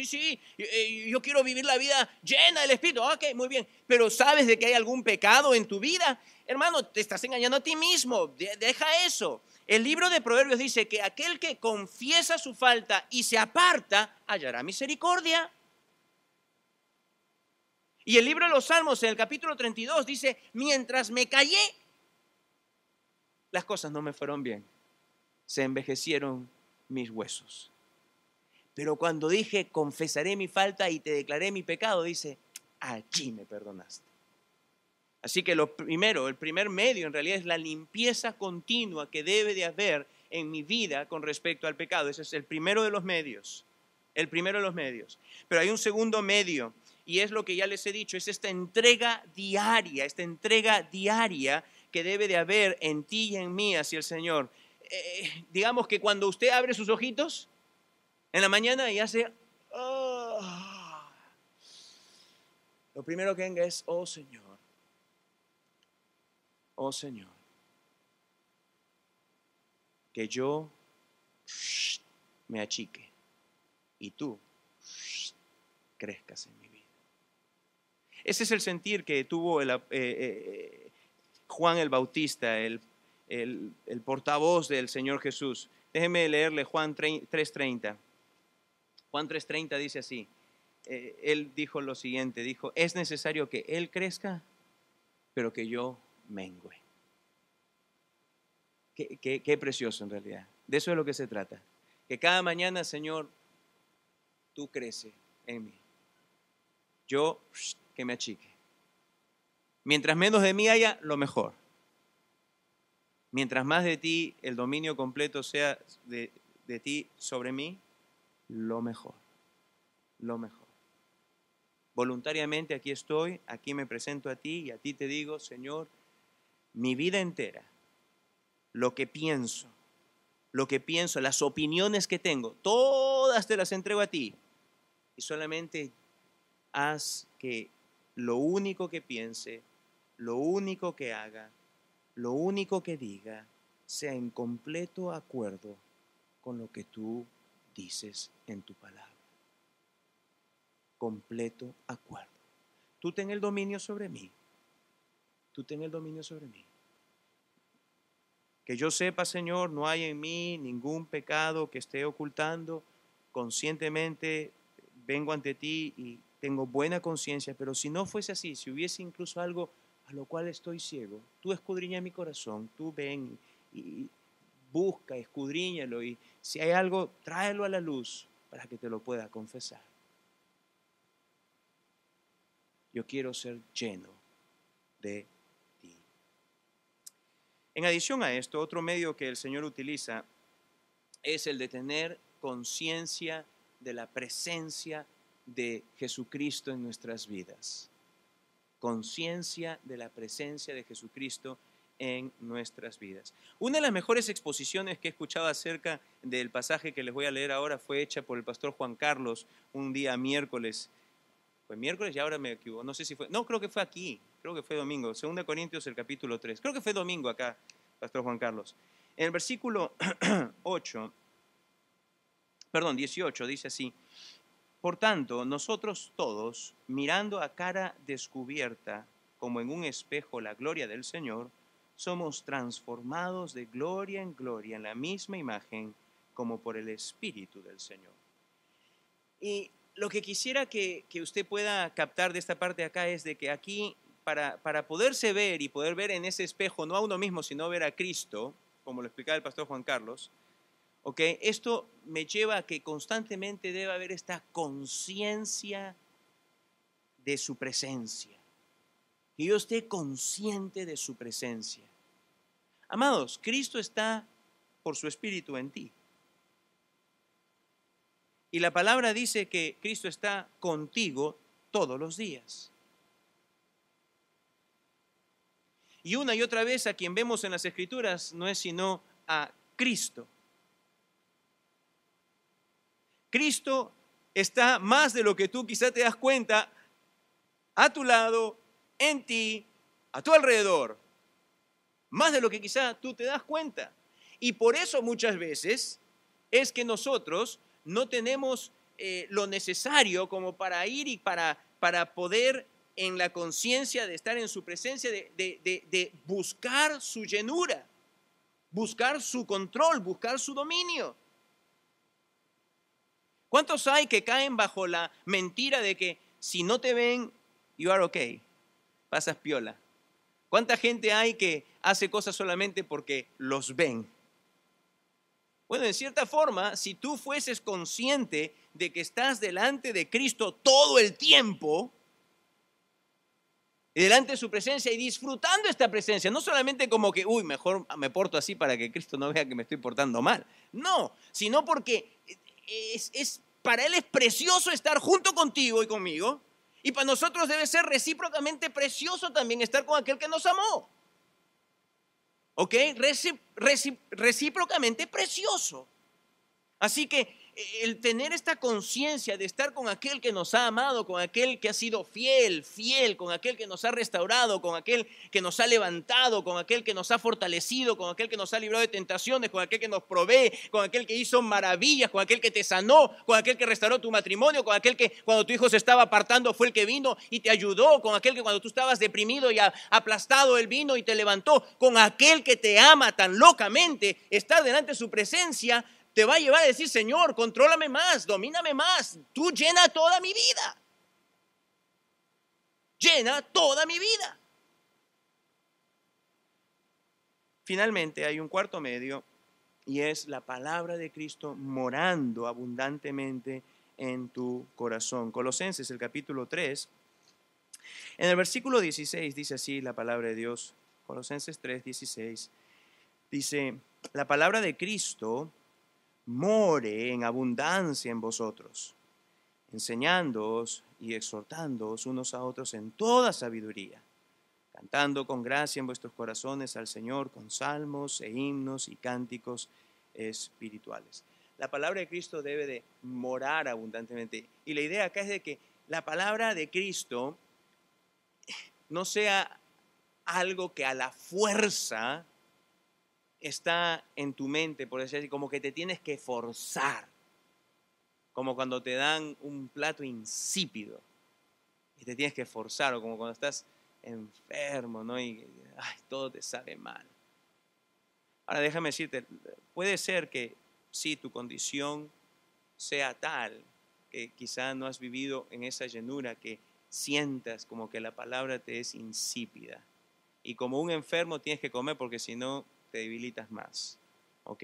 yo quiero vivir la vida llena del Espíritu, ok, muy bien, pero ¿sabes de que hay algún pecado en tu vida? Hermano, te estás engañando a ti mismo, deja eso. El libro de Proverbios dice que aquel que confiesa su falta y se aparta, hallará misericordia. Y el libro de los Salmos, en el capítulo 32, dice, mientras me callé, las cosas no me fueron bien. Se envejecieron mis huesos. Pero cuando dije, confesaré mi falta y te declaré mi pecado, dice, allí me perdonaste. Así que el primer medio en realidad es la limpieza continua que debe de haber en mi vida con respecto al pecado. Ese es el primero de los medios. El primero de los medios. Pero hay un segundo medio y es lo que ya les he dicho, es esta entrega diaria que debe de haber en ti y en mí hacia el Señor. Digamos que cuando usted abre sus ojitos en la mañana y hace, "Oh", lo primero que venga es, oh Señor, que yo me achique y tú crezcas en mi vida. Ese es el sentir que tuvo Juan el Bautista, el portavoz del Señor Jesús. Déjeme leerle Juan 3:30. Juan 3:30 dice así. Él dijo lo siguiente, dijo, es necesario que Él crezca, pero que yo mengüe. Qué precioso en realidad. De eso es lo que se trata. Que cada mañana, Señor, tú creces en mí. Yo que me achique. Mientras menos de mí haya, lo mejor. Mientras más de ti, el dominio completo sea de ti sobre mí, lo mejor. Lo mejor. Voluntariamente aquí estoy, aquí me presento a ti y a ti te digo, Señor, mi vida entera, lo que pienso, las opiniones que tengo, todas te las entrego a ti. Y solamente haz que lo único que piense, lo único que haga, lo único que diga, sea en completo acuerdo con lo que tú dices en tu palabra. Completo acuerdo. Tú ten el dominio sobre mí. Tú ten el dominio sobre mí. Que yo sepa, Señor, no hay en mí ningún pecado que esté ocultando. Conscientemente vengo ante ti y tengo buena conciencia, pero si no fuese así, si hubiese incluso algo a lo cual estoy ciego, tú escudriña mi corazón, tú ven y busca, escudriñalo, y si hay algo, tráelo a la luz para que te lo pueda confesar. Yo quiero ser lleno de ti. En adición a esto, otro medio que el Señor utiliza es el de tener conciencia de la presencia de Jesucristo en nuestras vidas. Conciencia de la presencia de Jesucristo en nuestras vidas. Una de las mejores exposiciones que he escuchado acerca del pasaje que les voy a leer ahora fue hecha por el pastor Juan Carlos un día miércoles. Fue miércoles y ahora me equivoco. No sé si fue. No, creo que fue aquí. Creo que fue domingo. 2 Corintios, el capítulo 3. Creo que fue domingo acá, pastor Juan Carlos. En el versículo 18 dice así. Por tanto, nosotros todos, mirando a cara descubierta, como en un espejo la gloria del Señor, somos transformados de gloria en gloria en la misma imagen, como por el Espíritu del Señor. Y lo que quisiera que usted pueda captar de esta parte de acá es de que aquí, para poderse ver y poder ver en ese espejo, no a uno mismo, sino ver a Cristo, como lo explicaba el pastor Juan Carlos, ¿okay? Esto me lleva a que constantemente debe haber esta conciencia de su presencia. Que yo esté consciente de su presencia. Amados, Cristo está por su Espíritu en ti. Y la palabra dice que Cristo está contigo todos los días. Y una y otra vez a quien vemos en las Escrituras no es sino a Cristo. Cristo está más de lo que tú quizá te das cuenta a tu lado, en ti, a tu alrededor. Más de lo que quizá tú te das cuenta. Y por eso muchas veces es que nosotros no tenemos lo necesario como para ir y para poder en la conciencia de estar en su presencia, de buscar su llenura, buscar su control, buscar su dominio. ¿Cuántos hay que caen bajo la mentira de que si no te ven, you are okay, pasas piola? ¿Cuánta gente hay que hace cosas solamente porque los ven? Bueno, en cierta forma, si tú fueses consciente de que estás delante de Cristo todo el tiempo, y delante de su presencia y disfrutando esta presencia, no solamente como que, mejor me porto así para que Cristo no vea que me estoy portando mal. No, sino porque para Él es precioso estar junto contigo y conmigo Y para nosotros debe ser recíprocamente precioso también estar con aquel que nos amó. ¿Ok? Recíprocamente precioso. Así que el tener esta conciencia de estar con aquel que nos ha amado, con aquel que ha sido fiel, con aquel que nos ha restaurado, con aquel que nos ha levantado, con aquel que nos ha fortalecido, con aquel que nos ha librado de tentaciones, con aquel que nos provee, con aquel que hizo maravillas, con aquel que te sanó, con aquel que restauró tu matrimonio, con aquel que cuando tu hijo se estaba apartando fue el que vino y te ayudó, con aquel que cuando tú estabas deprimido y aplastado él vino y te levantó, con aquel que te ama tan locamente, estar delante de su presencia te va a llevar a decir: Señor, contrólame más, domíname más, tú llena toda mi vida. Llena toda mi vida. Finalmente hay un cuarto medio y es la palabra de Cristo morando abundantemente en tu corazón. Colosenses, el capítulo 3, en el versículo 16 dice así la palabra de Dios. Colosenses 3, 16 dice: la palabra de Cristo more en abundancia en vosotros, enseñándoos y exhortándoos unos a otros en toda sabiduría, cantando con gracia en vuestros corazones al Señor con salmos e himnos y cánticos espirituales. La palabra de Cristo debe de morar abundantemente. Y la idea acá es de que la palabra de Cristo no sea algo que a la fuerza está en tu mente, por decir así, como que te tienes que forzar, como cuando te dan un plato insípido y te tienes que forzar, o como cuando estás enfermo, ¿no? Y ay, todo te sabe mal. Ahora déjame decirte, puede ser que sí, tu condición sea tal que quizá no has vivido en esa llenura, que sientas como que la palabra te es insípida. Y como un enfermo tienes que comer porque si no te debilitas más, ¿ok?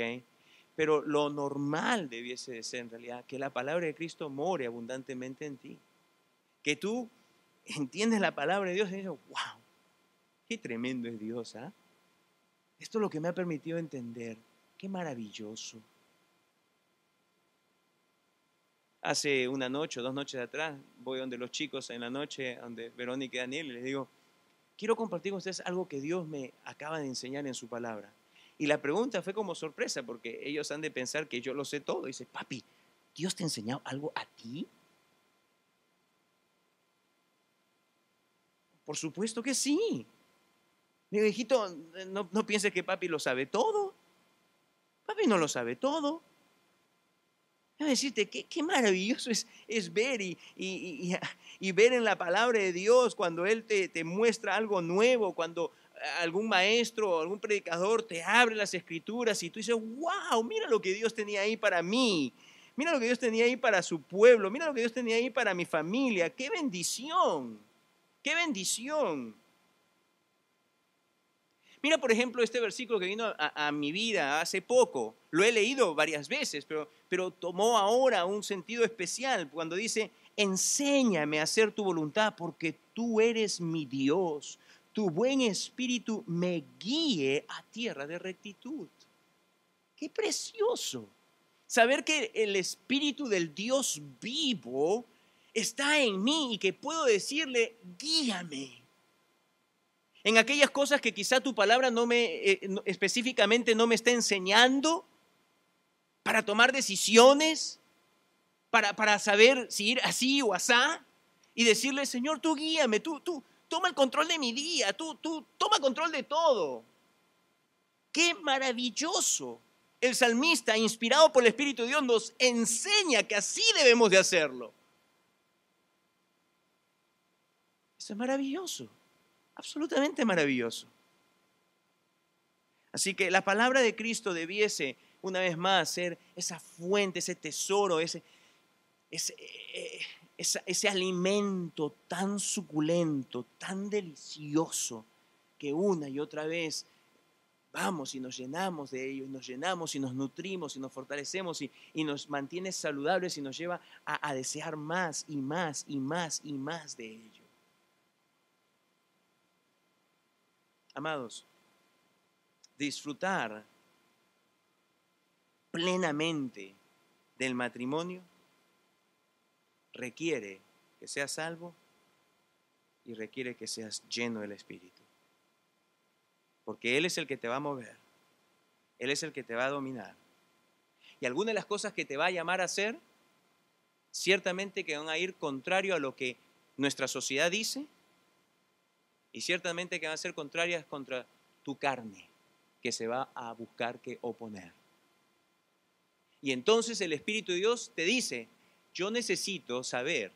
Pero lo normal debiese de ser en realidad que la palabra de Cristo more abundantemente en ti. Que tú entiendes la palabra de Dios y dices: wow, qué tremendo es Dios, ¿ah? Esto es lo que me ha permitido entender. Qué maravilloso. Hace una noche o 2 noches atrás voy donde los chicos en la noche, donde Verónica y Daniel, y les digo: quiero compartir con ustedes algo que Dios me acaba de enseñar en su palabra. Y la pregunta fue como sorpresa, porque ellos han de pensar que yo lo sé todo. Y dice: papi, ¿Dios te ha enseñado algo a ti? Por supuesto que sí. Le digo: hijito, no pienses que papi lo sabe todo. Papi no lo sabe todo. Déjame decirte, qué maravilloso es ver y ver en la palabra de Dios cuando Él te muestra algo nuevo, cuando algún maestro o algún predicador te abre las escrituras y tú dices: wow, mira lo que Dios tenía ahí para mí, mira lo que Dios tenía ahí para su pueblo, mira lo que Dios tenía ahí para mi familia. ¡Qué bendición! ¡Qué bendición! Mira, por ejemplo, este versículo que vino a mi vida hace poco. Lo he leído varias veces, pero tomó ahora un sentido especial cuando dice: enséñame a hacer tu voluntad porque tú eres mi Dios. Tu buen espíritu me guíe a tierra de rectitud. ¡Qué precioso! Saber que el espíritu del Dios vivo está en mí y que puedo decirle: guíame en aquellas cosas que quizá tu palabra específicamente no me está enseñando, para tomar decisiones, para saber si ir así o asá, y decirle: Señor, tú guíame, tú toma el control de mi día, tú toma control de todo. ¡Qué maravilloso! El salmista, inspirado por el Espíritu de Dios, nos enseña que así debemos de hacerlo. Eso es maravilloso, absolutamente maravilloso. Así que la palabra de Cristo debiese, una vez más, ser esa fuente, ese tesoro, ese alimento tan suculento, tan delicioso, que una y otra vez vamos y nos llenamos de ello, y nos llenamos y nos nutrimos y nos fortalecemos y nos mantiene saludables y nos lleva a desear más y más y más y más de ello. Amados, disfrutar plenamente del matrimonio requiere que seas salvo y requiere que seas lleno del Espíritu. Porque Él es el que te va a mover. Él es el que te va a dominar. Y algunas de las cosas que te va a llamar a hacer, ciertamente que van a ir contrario a lo que nuestra sociedad dice, y ciertamente que van a ser contrarias contra tu carne, que se va a buscar que oponer. Y entonces el Espíritu de Dios te dice, yo necesito saber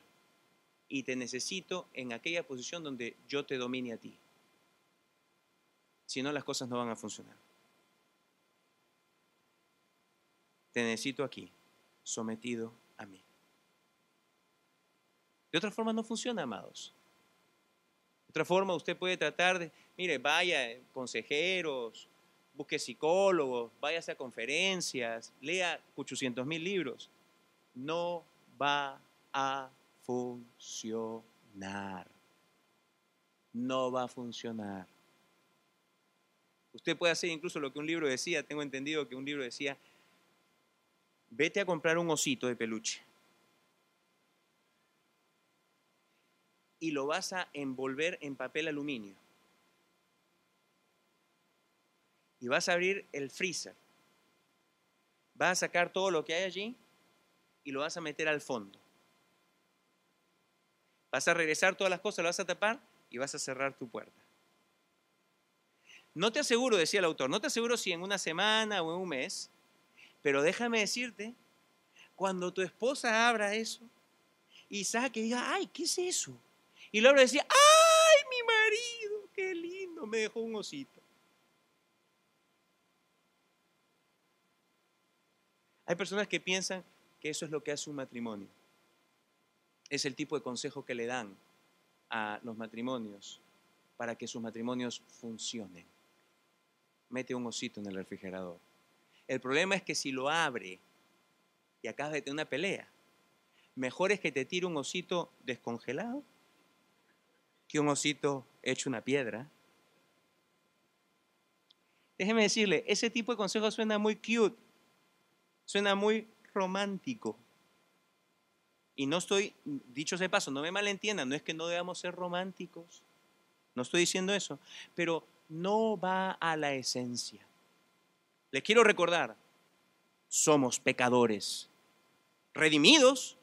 y te necesito en aquella posición donde yo te domine a ti. Si no, las cosas no van a funcionar. Te necesito aquí, sometido a mí. De otra forma no funciona, amados. De otra forma usted puede tratar de, mire, vaya, consejeros, busque psicólogos, váyase a conferencias, lea 800,000 libros. No va a funcionar. No va a funcionar. Usted puede hacer incluso lo que un libro decía, tengo entendido que un libro decía, vete a comprar un osito de peluche y lo vas a envolver en papel aluminio. Y vas a abrir el freezer. Vas a sacar todo lo que hay allí y lo vas a meter al fondo. Vas a regresar todas las cosas, lo vas a tapar y vas a cerrar tu puerta. No te aseguro, decía el autor, no te aseguro si en una semana o en un mes, pero déjame decirte, cuando tu esposa abra eso y saque y diga, ay, ¿qué es eso? Y Laura decía, ay, mi marido, qué lindo, me dejó un osito. Hay personas que piensan que eso es lo que hace un matrimonio. Es el tipo de consejo que le dan a los matrimonios para que sus matrimonios funcionen. Mete un osito en el refrigerador. El problema es que si lo abre y acabas de tener una pelea, mejor es que te tire un osito descongelado que un osito hecho una piedra. Déjeme decirle, ese tipo de consejo suena muy cute, suena muy romántico. Y no estoy, dicho sea de paso, no me malentiendan, no es que no debamos ser románticos, no estoy diciendo eso, pero no va a la esencia. Les quiero recordar, somos pecadores, redimidos,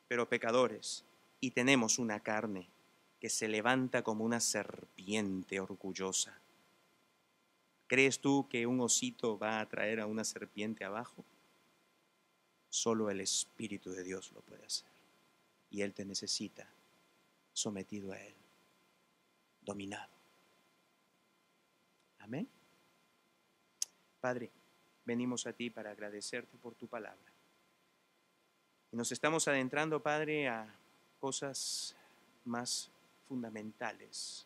pero pecadores, y tenemos una carne que se levanta como una serpiente orgullosa. ¿Crees tú que un osito va a traer a una serpiente abajo? Solo el Espíritu de Dios lo puede hacer. Y Él te necesita sometido a Él, dominado. Amén. Padre, venimos a ti para agradecerte por tu palabra. Y nos estamos adentrando, Padre, a cosas más fundamentales.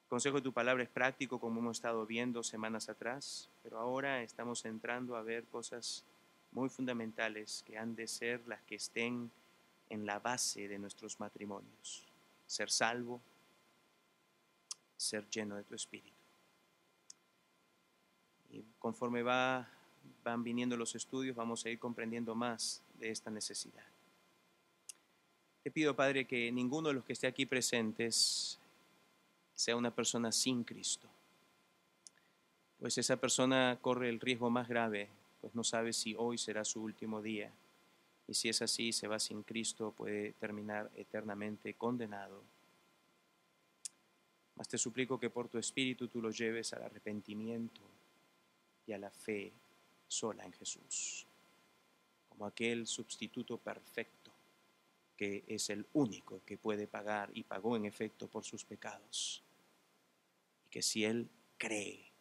El consejo de tu palabra es práctico, como hemos estado viendo semanas atrás, pero ahora estamos entrando a ver cosas muy fundamentales que han de ser las que estén en la base de nuestros matrimonios. Ser salvo, ser lleno de tu Espíritu. Y conforme van viniendo los estudios, vamos a ir comprendiendo más de esta necesidad. Te pido, Padre, que ninguno de los que esté aquí presentes sea una persona sin Cristo, pues esa persona corre el riesgo más grave, pues no sabe si hoy será su último día, y si es así, se va sin Cristo, puede terminar eternamente condenado. Mas te suplico que por tu Espíritu tú lo lleves al arrepentimiento y a la fe sola en Jesús, como aquel sustituto perfecto que es el único que puede pagar y pagó en efecto por sus pecados. Y que si él cree,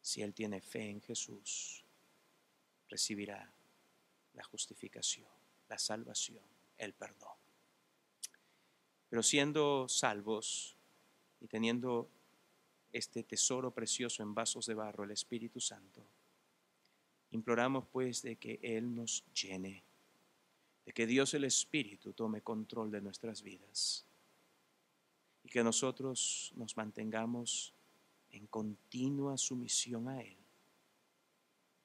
si él tiene fe en Jesús, recibirá la justificación, la salvación, el perdón. Pero siendo salvos y teniendo este tesoro precioso en vasos de barro, el Espíritu Santo, imploramos pues de que Él nos llene, de que Dios el Espíritu tome control de nuestras vidas y que nosotros nos mantengamos en continua sumisión a Él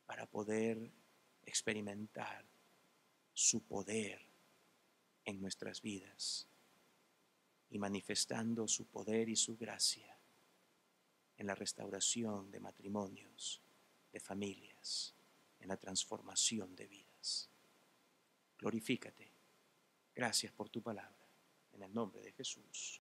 para poder experimentar su poder en nuestras vidas y manifestando su poder y su gracia en la restauración de matrimonios, de familias, en la transformación de vidas. Glorifícate. Gracias por tu palabra. En el nombre de Jesús.